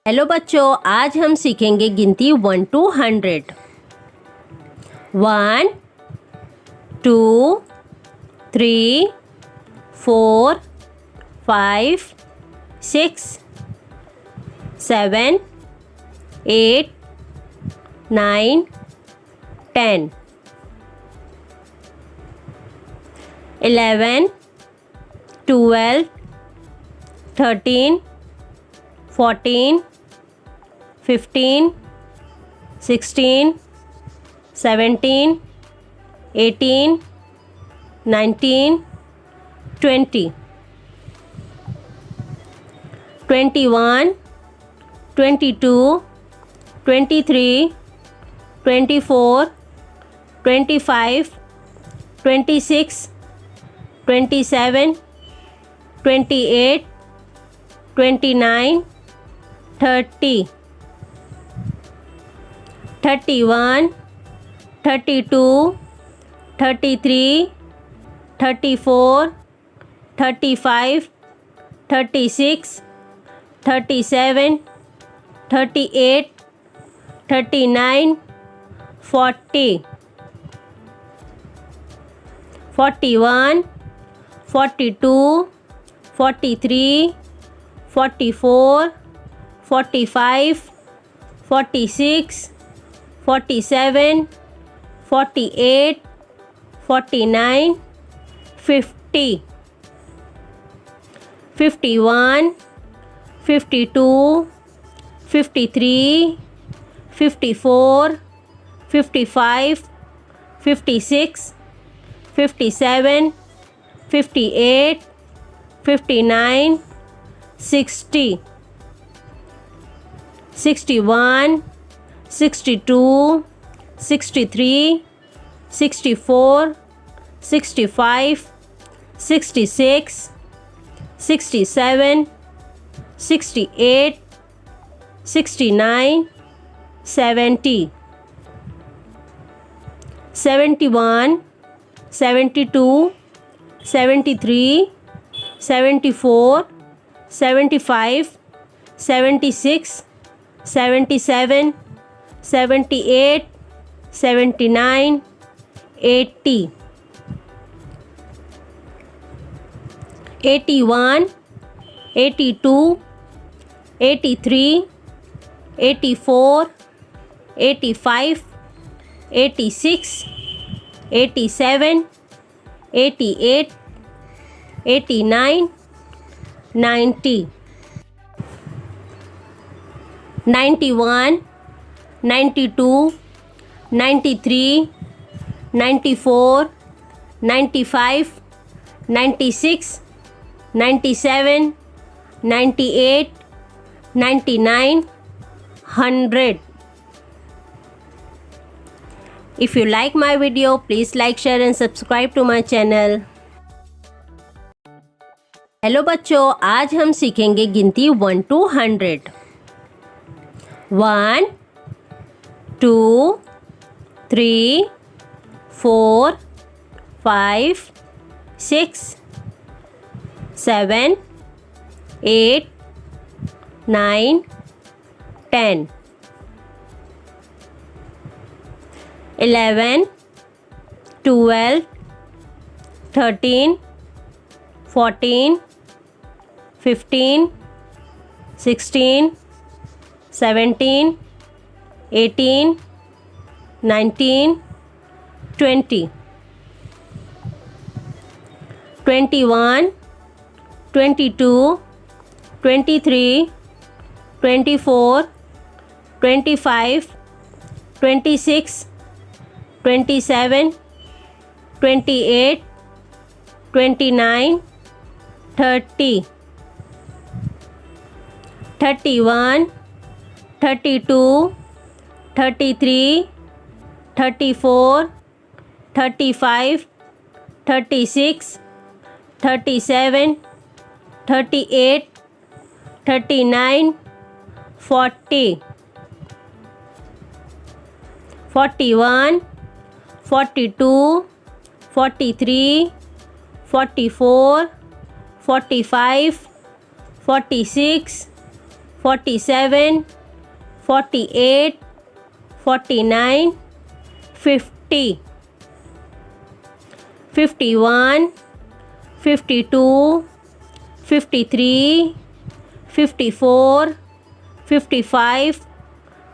Hello बच्चों, आज हम सीखेंगे गिनती 1 to 100। 1 2 3 4 5 6 7 8 9 10 11 12 13 14 15 16 17 18 19 20 21 22 23 24 25 26 27 28 29 30 31 32 33 34 35 36 37 38 39 40 41 42 43 44 45 46 47 48 49 50 51 52 53 54 55 56 57 58 59 60 61 62 63 64 65 66 67 68 69 70 71 72 73 74 75 76 77 78 79 80 81 82 83 84 85 86 87 88 89 90 91 92 93 94 95 96 97 98 99 100। If you like my video, please like, share and subscribe to my channel। Hello बच्चों, आज हम सीखेंगे गिनती 1 to 100। 1 2 3 4 5 6 7 8 9 10 11 12 13 14 15 16 17 18 19 20 21 22 23 24 25 26 27 28 29 30 31 32 33 34 35 36 37 38 39 40 41 42 43 44 45 46 47, 48, 49, 50, 51, 52, 53, 54, 55,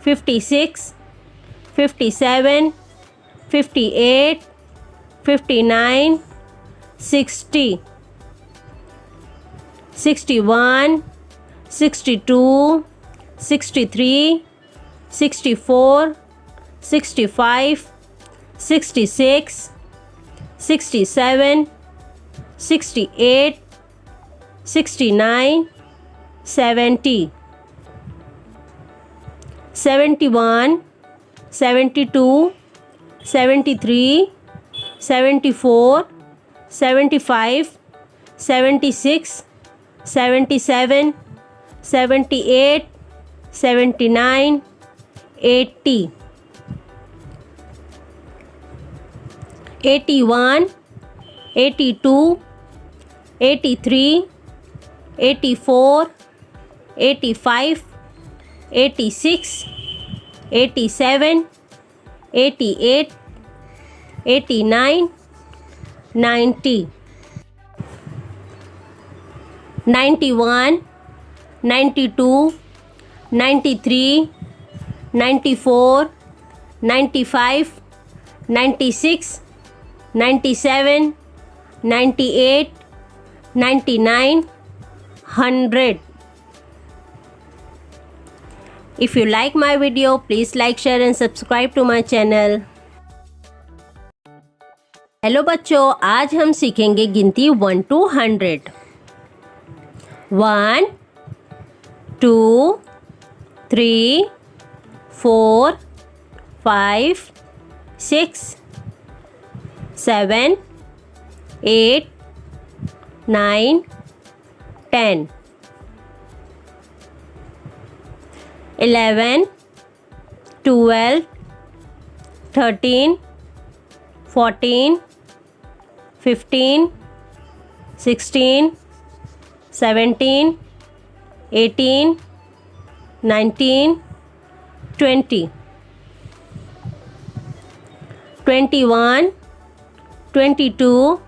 56, 57, 58, 59, 60, 61, 62, 63, 64, 65, 66, 67, 68, 69, 70, 71, 72, 73, 74, 75, 76, 77, 78, 79, 80, 81, 82, 83, 84, 85, 86, 87, 88, 89, 90, 91, 92, 93, 94, 95, 96, 97, 98, 99, 100. If you like my video, please like, share and subscribe to my channel. Hello बच्चों, आज हम सीखेंगे गिनती 1 to 100. 1, 2, 3, 4, 5, 6, 7, 8, 9, 10, 11, 12, 13, 14, 15, 16, 17, 18, 19, 20, 21, 22,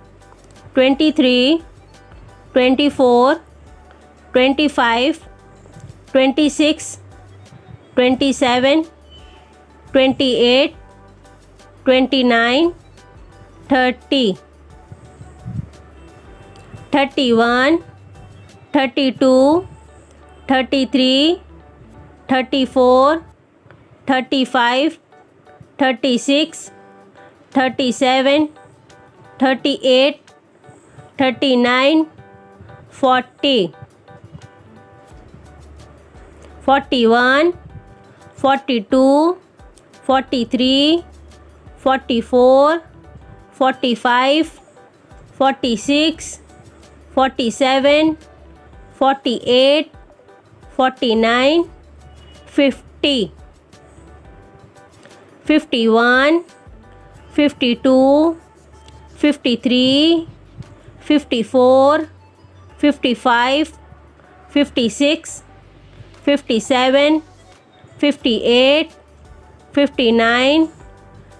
23, 24, 25, 26, 27, 28, 29, 30, 31, 32, 33, 34, 35, 36, 37, 38, 39, 40, 41, 42, 43, 44, 45, 46, 47, 48, 49, 50, 51, 52, 53, 54, 55, 56, 57, 58, 59,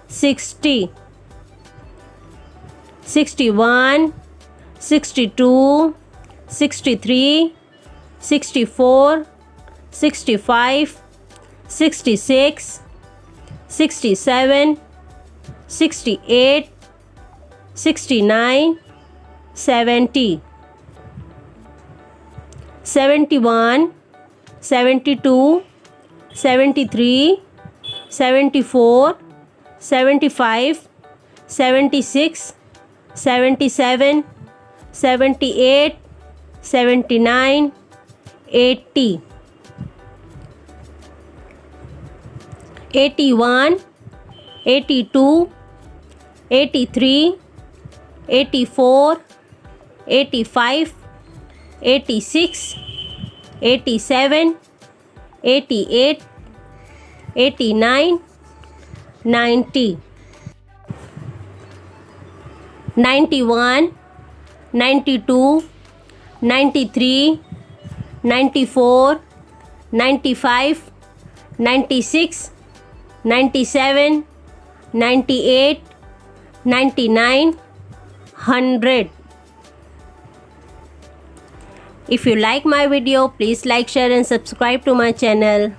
60, 61, 62, 63, 64, 65, 66, 67, 68, 69, 70, 71, 72, 73, 74, 75, 76, 77, 78, 79, 80, 81, 82, 83, 84, 85, 86, 87, 88, 89, 90, 91, 92, 93, 94, 95, 96, 97, 98, 99, 100. If you like my video, please like, share and subscribe to my channel.